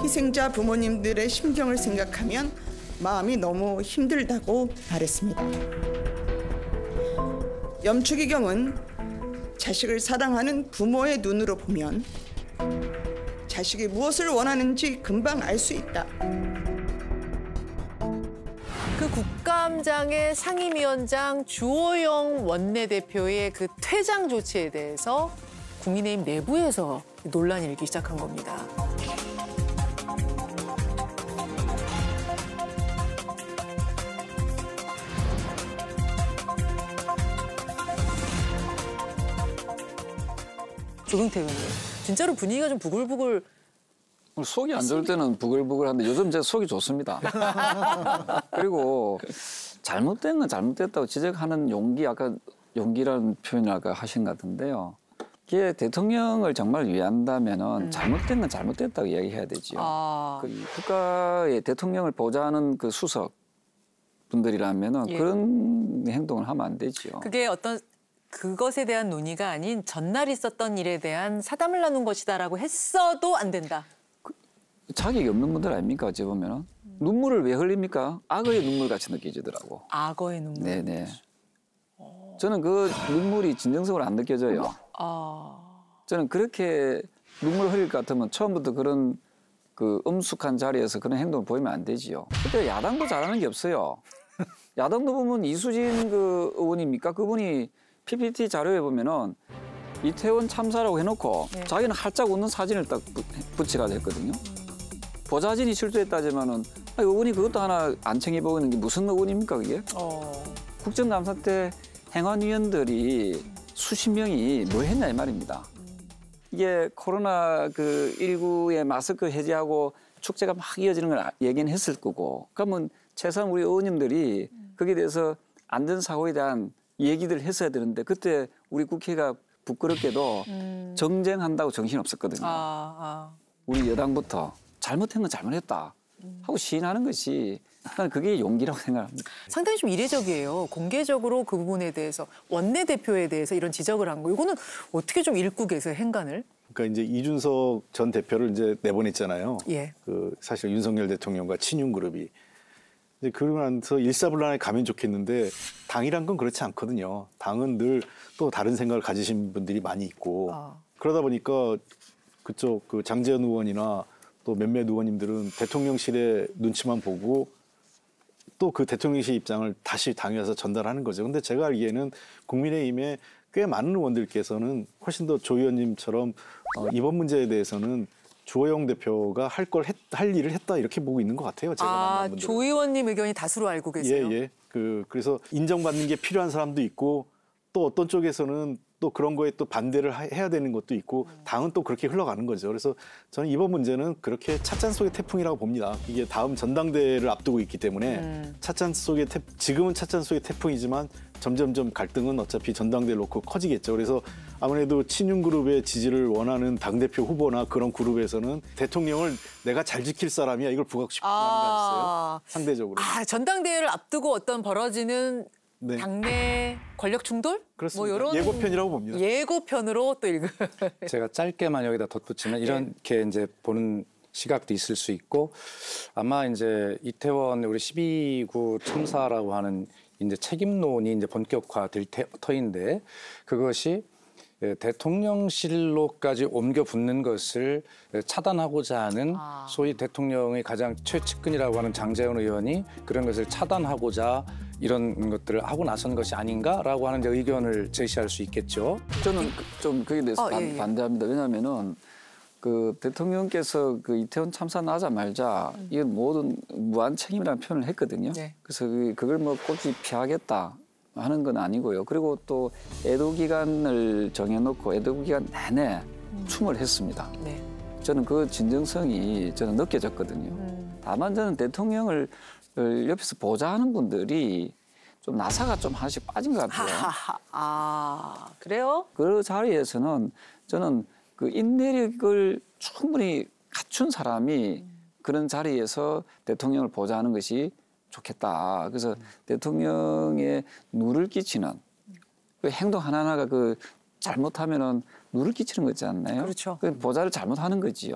희생자 부모님들의 심정을 생각하면 마음이 너무 힘들다고 말했습니다. 염축이경은 자식을 사랑하는 부모의 눈으로 보면 자식이 무엇을 원하는지 금방 알 수 있다. 그 국감장의 상임위원장 주호영 원내대표의 그 퇴장 조치에 대해서 국민의힘 내부에서 논란이 일기 시작한 겁니다. 조경태 의원님, 진짜로 분위기가 좀 부글부글. 속이 안 좋을 때는 부글부글한데 요즘 제 속이 좋습니다. 그리고 잘못된 건 잘못됐다고 지적하는 용기, 아까 용기라는 표현을 아까 하신 것 같은데요. 이게 대통령을 정말 위한다면은 잘못된 건 잘못됐다고 이야기해야 되죠. 그 국가의 대통령을 보좌하는 그 수석 분들이라면은 그런 행동을 하면 안 되죠. 그게 어떤 그것에 대한 논의가 아닌 전날 있었던 일에 대한 사담을 나눈 것이다라고 했어도 안 된다. 자격이 없는 분들 아닙니까? 어찌 보면은 눈물을 왜 흘립니까? 악어의 눈물 같이 느껴지더라고. 악어의 눈물. 네네. 저는 그 눈물이 진정성으로 안 느껴져요. 저는 그렇게 눈물 흘릴 것 같으면 처음부터 그런 그 엄숙한 자리에서 그런 행동을 보이면 안 되지요. 그때 야당도 잘하는 게 없어요. 야당도 보면 이수진 그 의원입니까? 그분이 PPT 자료에 보면은 이태원 참사라고 해놓고 자기는 활짝 웃는 사진을 딱 붙여가지고 했거든요. 보좌진이 실수했다지만은 의원이 그것도 하나 안 챙겨보고 있는 게 무슨 의원입니까 그게? 국정감사 때 행안위원들이 수십 명이 뭐 했냐 이 말입니다. 이게 코로나 그 19에 마스크 해제하고 축제가 막 이어지는 걸 얘기는 했을 거고, 그러면 최소한 우리 의원님들이 거기에 대해서 안전사고에 대한 얘기들을 했어야 되는데 그때 우리 국회가 부끄럽게도 정쟁한다고 정신없었거든요. 우리 여당부터 잘못한 건 잘못했다 하고 시인하는 것이 나는 그게 용기라고 생각합니다. 상당히 좀 이례적이에요. 공개적으로 그 부분에 대해서 원내대표에 대해서 이런 지적을 한 거. 이거는 어떻게 좀 읽고 계세요, 행간을? 그러니까 이제 이준석 전 대표를 이제 내보냈잖아요. 예. 그 사실 윤석열 대통령과 친윤 그룹이 이제 그러고 나서 일사불란하게 가면 좋겠는데 당이란 건 그렇지 않거든요. 당은 늘 또 다른 생각을 가지신 분들이 많이 있고 그러다 보니까 그쪽 그 장제원 의원이나 또 몇몇 의원님들은 대통령실의 눈치만 보고 또 그 대통령실 입장을 다시 당에 와서 전달하는 거죠. 근데 제가 알기에는 국민의힘에 꽤 많은 의원들께서는 훨씬 더 조 의원님처럼 이번 문제에 대해서는 주호영 대표가 할 일을 했다 이렇게 보고 있는 것 같아요. 제가 만난 분들은. 조 의원님 의견이 다수로 알고 계세요? 예. 그래서 인정받는 게 필요한 사람도 있고 또 어떤 쪽에서는 또 그런 거에 또 반대를 해야 되는 것도 있고 당은 또 그렇게 흘러가는 거죠. 그래서 저는 이번 문제는 그렇게 찻잔 속의 태풍이라고 봅니다. 이게 다음 전당대회를 앞두고 있기 때문에 지금은 찻잔 속의 태풍이지만 점점점 갈등은 어차피 전당대회를 놓고 커지겠죠. 그래서 아무래도 친윤그룹의 지지를 원하는 당대표 후보나 그런 그룹에서는 대통령을 내가 잘 지킬 사람이야 이걸 부각시키고 싶은 마음이 있어요. 상대적으로. 전당대회를 앞두고 어떤 벌어지는 당내 권력 충돌? 그렇습니다. 뭐 이런 예고편이라고 봅니다. 예고편으로 또 읽을. 제가 짧게만 여기다 덧붙이면 이렇게 이제 보는 시각도 있을 수 있고 아마 이제 이태원 우리 12구 참사라고 하는 이제 책임론이 이제 본격화될 터인데 그것이 대통령실로까지 옮겨 붙는 것을 차단하고자 하는 소위 대통령의 가장 최측근이라고 하는 장제원 의원이 그런 것을 차단하고자 이런 것들을 하고 나선 것이 아닌가라고 하는 의견을 제시할 수 있겠죠. 저는 좀 거기에 대해서 반대합니다. 왜냐하면은 그 대통령께서 그 이태원 참사 나자마자 이건 모든 무한 책임이라는 표현을 했거든요. 그래서 그걸 뭐 꼭지 피하겠다 하는 건 아니고요. 그리고 또 애도 기간을 정해놓고 애도 기간 내내 춤을 했습니다. 저는 그 진정성이 저는 느껴졌거든요. 다만 저는 대통령을 옆에서 보좌하는 분들이 좀 나사가 좀 하나씩 빠진 것 같아요. 그래요? 그 자리에서는 저는 그 인내력을 충분히 갖춘 사람이 그런 자리에서 대통령을 보좌하는 것이 좋겠다. 그래서 대통령의 누를 끼치는 그 행동 하나하나가 그 잘못하면은 누를 끼치는 거지 않나요? 그렇죠. 그 보좌를 잘못하는 거지요.